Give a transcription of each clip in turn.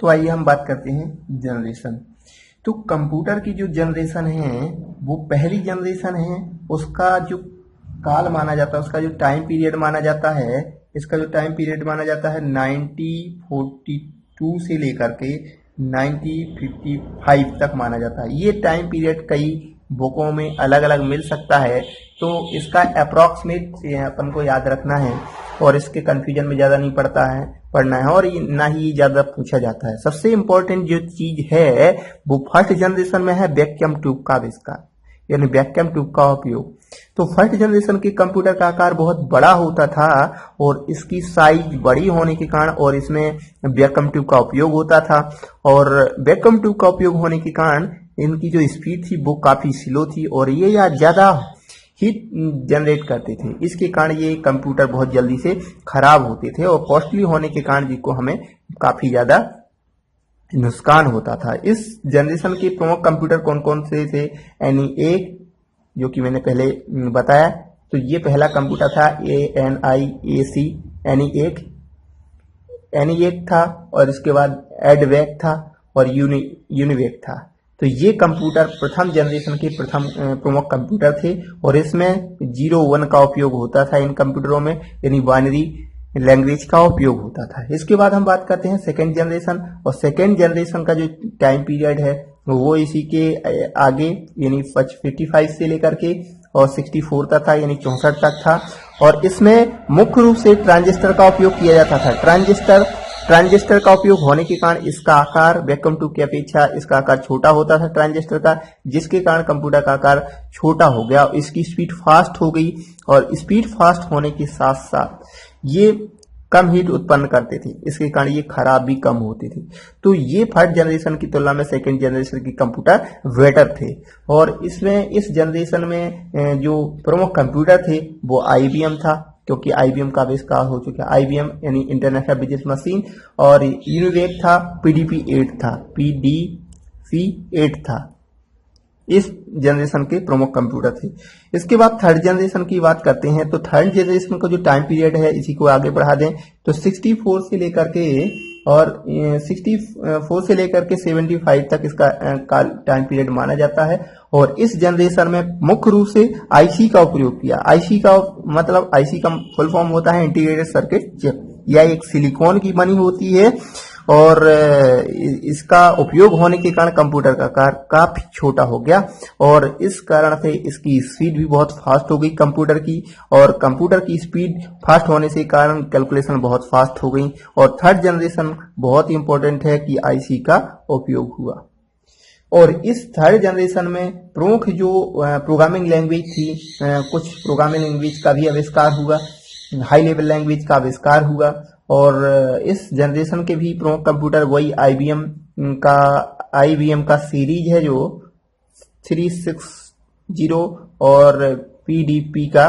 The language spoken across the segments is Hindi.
तो आइए हम बात करते हैं जनरेशन। तो कंप्यूटर की जो जनरेशन है वो पहली जनरेशन है, उसका जो काल माना जाता है, उसका जो टाइम पीरियड माना जाता है, इसका जो टाइम पीरियड माना जाता है 1942 से लेकर के 1955 तक माना जाता है। ये टाइम पीरियड कई बुकों में अलग अलग मिल सकता है, तो इसका अप्रॉक्सीमेट अपन को याद रखना है और इसके कंफ्यूजन में ज़्यादा नहीं पढ़ना है और ना ही ज़्यादा पूछा जाता है। सबसे इम्पोर्टेंट जो चीज़ है वो फर्स्ट जनरेशन में है वैक्यूम ट्यूब का आविष्कार, यानी वैक्यूम ट्यूब का उपयोग। तो फर्स्ट जनरेशन के कंप्यूटर का आकार बहुत बड़ा होता था और इसकी साइज बड़ी होने के कारण और इसमें वैक्यूम ट्यूब का उपयोग होता था, और वैक्यूम ट्यूब का उपयोग होने के कारण इनकी जो स्पीड थी वो काफ़ी स्लो थी और ये ज़्यादा हीट जनरेट करते थे। इसके कारण ये कंप्यूटर बहुत जल्दी से खराब होते थे और कॉस्टली होने के कारण जिसको हमें काफ़ी ज़्यादा नुकसान होता था। इस जनरेशन के प्रमुख कंप्यूटर कौन कौन से थे? ENIAC, जो कि मैंने पहले बताया, तो ये पहला कंप्यूटर था ENIAC था, और इसके बाद EDVAC था और UNIVAC था। तो ये कंप्यूटर प्रथम जनरेशन के प्रथम प्रमुख कंप्यूटर थे और इसमें 01 का उपयोग होता था इन कंप्यूटरों में, यानी बाइनरी लैंग्वेज का उपयोग होता था। इसके बाद हम बात करते हैं सेकेंड जनरेशन, और सेकेंड जनरेशन का जो टाइम पीरियड है वो इसी के आगे यानी 55 से लेकर के और 64 तक था, यानी 64 तक था। और इसमें मुख्य रूप से ट्रांजिस्टर का उपयोग किया जाता था। ट्रांजिस्टर का उपयोग होने के कारण इसका आकार वैक्यूम ट्यूब की अपेक्षा इसका आकार छोटा होता था ट्रांजिस्टर का, जिसके कारण कंप्यूटर का आकार छोटा हो गया, इसकी स्पीड फास्ट हो गई, और स्पीड फास्ट होने के साथ साथ ये कम हीट उत्पन्न करते थे, इसके कारण ये खराब भी कम होते थे। तो ये फर्स्ट जनरेशन की तुलना में सेकेंड जनरेशन के कंप्यूटर बेटर थे। और इसमें इस जनरेशन में जो प्रमुख कंप्यूटर थे वो IBM था, क्योंकि IBM का आविष्कार हो चुका है, IBM यानी इंटरनेशनल बिजनेस मशीन, और UNIVAC था, PDP-8 था। इस जनरेशन के प्रमुख कंप्यूटर थे। इसके बाद थर्ड जनरेशन की बात करते हैं, तो थर्ड जनरेशन का जो टाइम पीरियड है इसी को आगे बढ़ा दें तो 64 से लेकर के 75 तक इसका टाइम पीरियड माना जाता है। और इस जनरेशन में मुख्य रूप से IC का उपयोग किया। IC का फुल फॉर्म होता है इंटीग्रेटेड सर्किट चिप। यह एक सिलिकॉन की बनी होती है और इसका उपयोग होने के कारण कंप्यूटर का आकार काफी छोटा हो गया, और इस कारण से इसकी स्पीड भी बहुत फास्ट हो गई कंप्यूटर की, और कंप्यूटर की स्पीड फास्ट होने से कारण कैलकुलेशन बहुत फास्ट हो गई। और थर्ड जनरेशन बहुत ही इंपॉर्टेंट है कि IC का उपयोग हुआ। और इस थर्ड जनरेशन में प्रमुख जो प्रोग्रामिंग लैंग्वेज थी, कुछ प्रोग्रामिंग लैंग्वेज का भी आविष्कार हुआ, हाई लेवल लैंग्वेज का आविष्कार हुआ। और इस जनरेशन के भी प्रमुख कंप्यूटर वही IBM का सीरीज है जो 360 और PDP का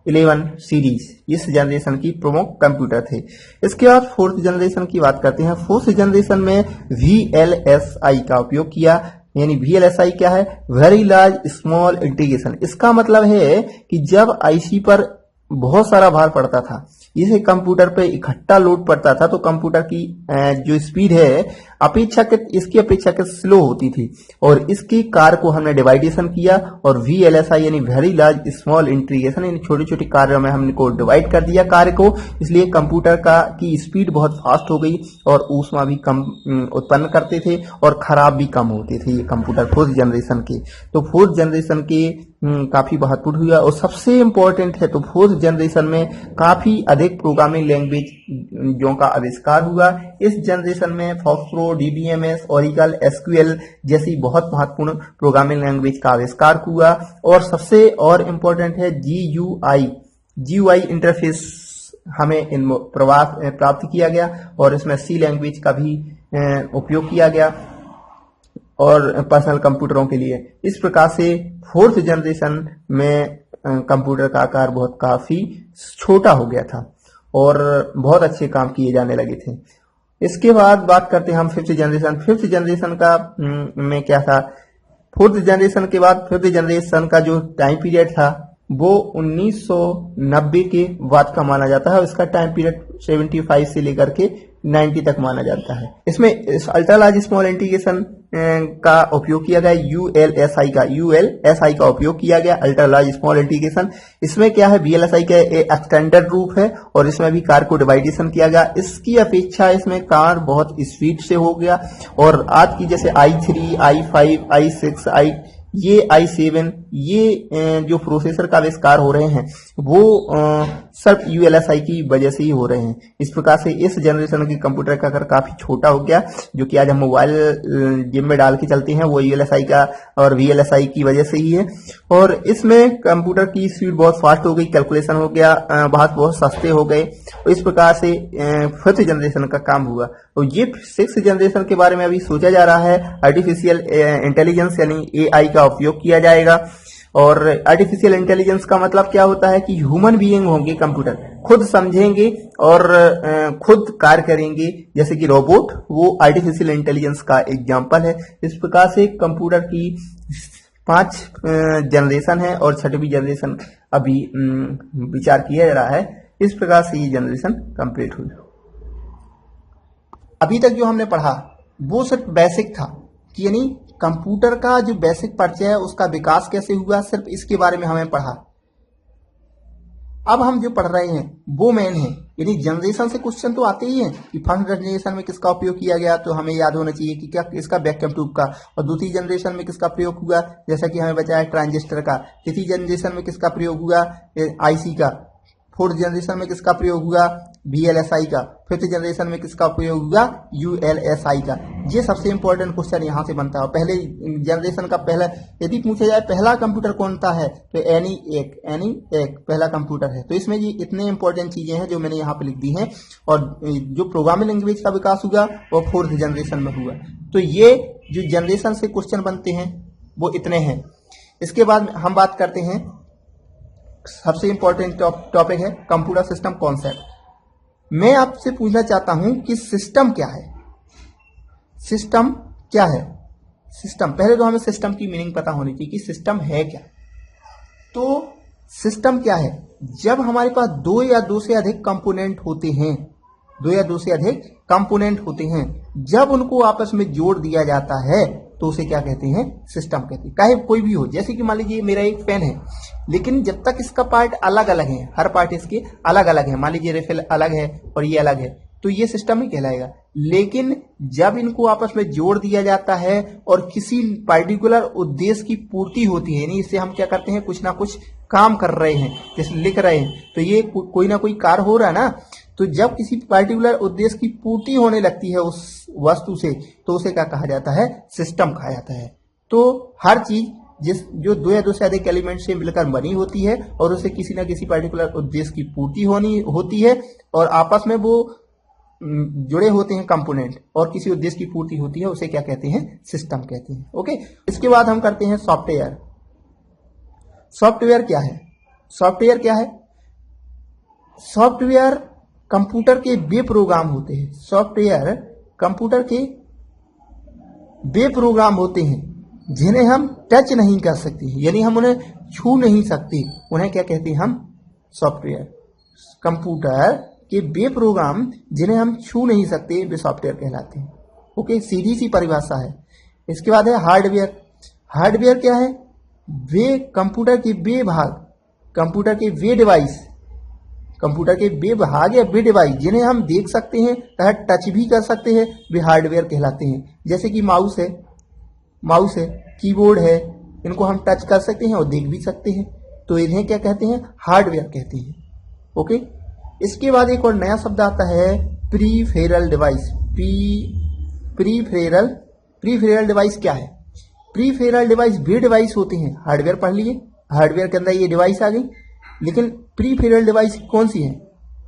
11 सीरीज इस जनरेशन की प्रमुख कंप्यूटर थे। इसके बाद फोर्थ जनरेशन की बात करते हैं। फोर्थ जनरेशन में VLSI का उपयोग किया, यानी VLSI क्या है? Very large small integration. इसका मतलब है कि जब IC पर बहुत सारा भार पड़ता था, इसे कंप्यूटर पे इकट्ठा लोड पड़ता था, तो कंप्यूटर की जो स्पीड है इसकी अपेक्षाकृत स्लो होती थी, और इसकी कार्य को हमने डिवाइडेशन किया और VLSI यानी वेरी लार्ज स्मॉल इंटीग्रेशन, यानी छोटे छोटे कार्यों में हमने को डिवाइड कर दिया कार्य को, इसलिए कंप्यूटर की स्पीड बहुत फास्ट हो गई और ऊष्मा भी कम उत्पन्न करते थे और खराब भी कम होते थे ये कंप्यूटर फोर्थ जनरेशन के। तो फोर्थ जनरेशन के काफी महत्वपूर्ण हुआ। और सबसे इम्पोर्टेंट है तो फोर्थ जनरेशन में काफी अधिक प्रोग्रामिंग लैंग्वेज जो का आविष्कार हुआ। इस जनरेशन में फॉक्सट्रो, DBMS, ओरेकल, SQL जैसी बहुत महत्वपूर्ण प्रोग्रामिंग लैंग्वेज का आविष्कार हुआ। और सबसे और इम्पोर्टेंट है GUI इंटरफेस हमें प्राप्त किया गया, और इसमें C लैंग्वेज का भी उपयोग किया गया और पर्सनल कंप्यूटरों के लिए। इस प्रकार से फोर्थ जनरेशन में कंप्यूटर का आकार काफी छोटा हो गया था और बहुत अच्छे काम किए जाने लगे थे। इसके बाद बात करते हैं हम फिफ्थ जनरेशन। फिफ्थ जनरेशन का में क्या था? फोर्थ जनरेशन के बाद फिफ्थ जनरेशन का जो टाइम पीरियड था वो 1990 के बाद का माना जाता है। इसका टाइम पीरियड 75 से लेकर के 90 तक माना जाता है। इसमें इस अल्ट्रा लार्ज स्मॉल इंटीग्रेशन का उपयोग किया गया, यूएलएसआई का उपयोग किया गया, अल्ट्रा लार्ज स्मॉल इंटीग्रेशन। इसमें क्या है, वीएलएसआई का एक्सटेंडेड रूप है और इसमें भी कार को डिवाइडेशन किया गया। इसकी अपेक्षा इसमें कार बहुत स्पीड से हो गया और आज की जैसे i3, i5, i6, ये i7 ये जो प्रोसेसर का आविष्कार हो रहे हैं वो सिर्फ यूएलएसआई की वजह से ही हो रहे हैं। इस प्रकार से इस जनरेशन के कंप्यूटर का आकार काफी छोटा हो गया, जो कि आज हम मोबाइल जेब में डाल के चलते हैं वो यूएलएसआई का और वीएलएसआई की वजह से ही है। और इसमें कंप्यूटर की स्पीड बहुत फास्ट हो गई, कैलकुलेशन हो गया, बहुत सस्ते हो गए। तो इस प्रकार से 5th जनरेशन का काम हुआ। तो ये 6th जनरेशन के बारे में अभी सोचा जा रहा है। आर्टिफिशियल इंटेलिजेंस यानी एआई का उपयोग किया जाएगा। और आर्टिफिशियल इंटेलिजेंस का मतलब क्या होता है कि ह्यूमन बीइंग होंगे, कंप्यूटर खुद समझेंगे और खुद कार्य करेंगे, जैसे कि रोबोट, वो आर्टिफिशियल इंटेलिजेंस का एग्जांपल है। इस प्रकार से कंप्यूटर की 5 जनरेशन है और 6वीं जनरेशन अभी विचार किया जा रहा है। इस प्रकार से ये जनरेशन कंप्लीट हुई। अभी तक जो हमने पढ़ा वो सिर्फ बेसिक था कि यानी कंप्यूटर का जो बेसिक परिचय है उसका विकास कैसे हुआ, सिर्फ इसके बारे में हमें पढ़ा। अब हम जो पढ़ रहे हैं वो मेन है, यानी जनरेशन से क्वेश्चन तो आते ही हैं कि फर्स्ट जनरेशन में किसका उपयोग किया गया, तो हमें याद होना चाहिए कि क्या इसका वैक्यूम ट्यूब का। और दूसरी जनरेशन में किसका प्रयोग हुआ, जैसा कि हमें बताया ट्रांजिस्टर का। तीसरी जनरेशन में किसका प्रयोग हुआ, आईसी का। 4th जनरेशन में किसका प्रयोग हुआ, वीएलएसआई का। 5th जनरेशन में किसका प्रयोग हुआ, यूएलएसआई का। ये सबसे इंपॉर्टेंट क्वेश्चन यहाँ से बनता है। पहले जनरेशन का पहला यदि पूछा जाए पहला कंप्यूटर कौन सा है, तो ENIAC पहला कंप्यूटर है। तो इसमें ये इतने इंपॉर्टेंट चीजें हैं जो मैंने यहाँ पे लिख दी हैं। और जो प्रोग्रामिंग लैंग्वेज का विकास हुआ वो 4th जनरेशन में हुआ। तो ये जो जनरेशन से क्वेश्चन बनते हैं वो इतने हैं। इसके बाद हम बात करते हैं, सबसे इंपॉर्टेंट टॉपिक है कंप्यूटर सिस्टम कॉन्सेप्ट। मैं आपसे पूछना चाहता हूं कि सिस्टम क्या है। सिस्टम क्या है? सिस्टम, पहले तो हमें सिस्टम की मीनिंग पता होनी चाहिए कि सिस्टम है क्या। तो सिस्टम क्या है, जब हमारे पास 2 या 2 से अधिक कंपोनेंट होते हैं, 2 या 2 से अधिक कंपोनेंट होते हैं, जब उनको आपस में जोड़ दिया जाता है तो उसे क्या कहते हैं, सिस्टम कहते हैं। चाहे कोई भी हो, जैसे कि मान लीजिए मेरा एक पेन है, लेकिन जब तक इसका पार्ट अलग अलग है, हर पार्ट इसके अलग अलग है, मान लीजिए रिफिल अलग है और ये अलग है, तो ये सिस्टम ही कहलाएगा। लेकिन जब इनको आपस में जोड़ दिया जाता है और किसी पर्टिकुलर उद्देश्य की पूर्ति होती है, यानी इससे हम क्या करते हैं, कुछ ना कुछ काम कर रहे हैं, जैसे लिख रहे हैं, तो ये कोई ना कोई कार्य हो रहा है ना। तो जब किसी पर्टिकुलर उद्देश्य की पूर्ति होने लगती है उस वस्तु से, तो उसे क्या कहा जाता है, सिस्टम कहा जाता है। तो हर चीज जो 2 या 2 से अधिक एलिमेंट से मिलकर बनी होती है और उसे किसी ना किसी पर्टिकुलर उद्देश्य की पूर्ति होती है और आपस में वो जुड़े होते हैं कंपोनेंट और किसी उद्देश्य की पूर्ति होती है, उसे क्या कहते हैं, सिस्टम कहते हैं। ओके, इसके बाद हम करते हैं सॉफ्टवेयर। सॉफ्टवेयर क्या है? सॉफ्टवेयर क्या है? सॉफ्टवेयर कंप्यूटर के वे प्रोग्राम होते हैं। सॉफ्टवेयर कंप्यूटर के वे प्रोग्राम होते हैं जिन्हें हम टच नहीं कर सकते, यानी हम उन्हें छू नहीं सकते, उन्हें क्या कहते हैं हम, सॉफ्टवेयर। कंप्यूटर के वे प्रोग्राम जिन्हें हम छू नहीं सकते वे सॉफ्टवेयर कहलाते हैं। ओके, सीधी सी परिभाषा है। इसके बाद है हार्डवेयर। हार्डवेयर क्या है? वे कंप्यूटर के वे भाग, कंप्यूटर के वे डिवाइस, कंप्यूटर के वे भाग या वे डिवाइस जिन्हें हम देख सकते हैं तथा टच भी कर सकते हैं, वे हार्डवेयर कहलाते हैं। जैसे कि माउस है, कीबोर्ड है, इनको हम टच कर सकते हैं और देख भी सकते हैं, तो इन्हें क्या कहते हैं, हार्डवेयर कहते हैं। ओके, इसके बाद एक और नया शब्द आता है प्रीफेरल डिवाइस। प्रीफेरल डिवाइस क्या है? प्रीफेरल डिवाइस वे डिवाइस होते हैं, हार्डवेयर पढ़ लिए, हार्डवेयर के अंदर ये डिवाइस आ गई, लेकिन प्रीफेरल डिवाइस कौन सी है?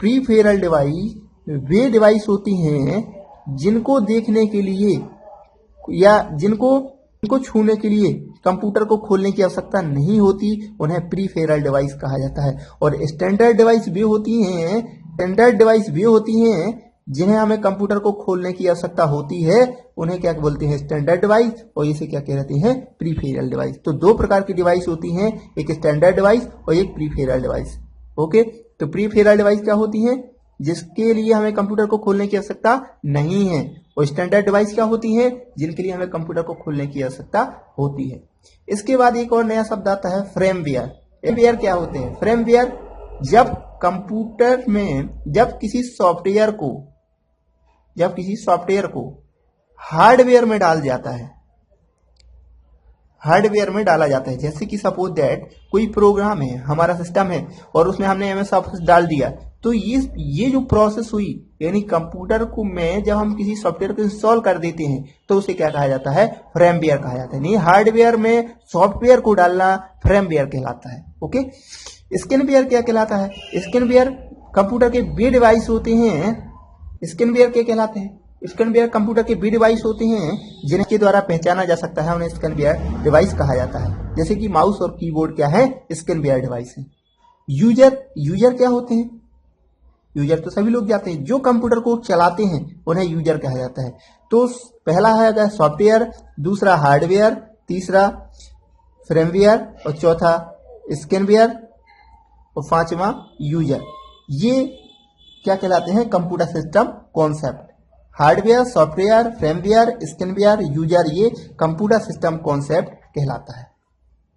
प्रीफेरल डिवाइस वे डिवाइस होती हैं जिनको देखने के लिए या जिनको छूने के लिए कंप्यूटर को खोलने की आवश्यकता नहीं होती, उन्हें प्रीफेरल डिवाइस कहा जाता है। और स्टैंडर्ड डिवाइस वे होती हैं जिन्हें हमें कंप्यूटर को खोलने की आवश्यकता होती है, उन्हें क्या बोलते हैं, स्टैंडर्ड डिवाइस, और इसे क्या कहते हैं, प्रीफेरल डिवाइस। तो दो प्रकार की डिवाइस होती हैं, एक स्टैंडर्ड डिवाइस और एक प्रीफेरल डिवाइस। ओके, तो प्रीफेरल डिवाइस क्या होती हैं, जिसके लिए हमें कंप्यूटर को खोलने की आवश्यकता नहीं है, और स्टैंडर्ड डिवाइस क्या होती हैं, जिनके लिए हमें कंप्यूटर को खोलने की आवश्यकता होती है। इसके बाद एक और नया शब्द आता है फ्रेमवेयर। फ्रेमवेयर क्या होते हैं, फ्रेमवेयर जब कंप्यूटर में जब किसी सॉफ्टवेयर को हार्डवेयर में डाल जाता है, हार्डवेयर में डाला जाता है, जैसे कि सपोज दैट कोई प्रोग्राम है, हमारा सिस्टम है, और उसमें हमने एमएस ऑफिस डाल दिया, तो ये जो प्रोसेस हुई, यानी कंप्यूटर को में जब हम किसी सॉफ्टवेयर को इंस्टॉल कर देते हैं तो उसे क्या कहा जाता है, फ्रेमवेयर कहा जाता है। नहीं, हार्डवेयर में सॉफ्टवेयर को डालना फ्रेमवेयर कहलाता है। ओके, स्कैनवेयर क्या कहलाता है, स्कैनवेयर कंप्यूटर के वे डिवाइस होते हैं, स्कैनवेयर क्या कहलाते हैं, स्कैनवेयर कंप्यूटर के वे डिवाइस होते हैं जिनके द्वारा पहचाना जा सकता है, उन्हें स्कैनवेयर डिवाइस कहा जाता है। जैसे कि माउस और कीबोर्ड क्या है, स्कैनवेयर डिवाइस है। यूजर क्या होते हैं, यूजर तो सभी लोग जानते हैं, जो कंप्यूटर को चलाते हैं उन्हें यूजर कहा जाता है। तो पहला है अगर सॉफ्टवेयर, दूसरा हार्डवेयर, तीसरा फ्रेमवेयर, और चौथा स्कैनवेयर, और पांचवा यूजर। ये क्या कहलाते हैं, computer system concept. Hardware, software, firmware, स्कैनवेयर, यूजर, ये कंप्यूटर सिस्टम कॉन्सेप्ट कहलाता है।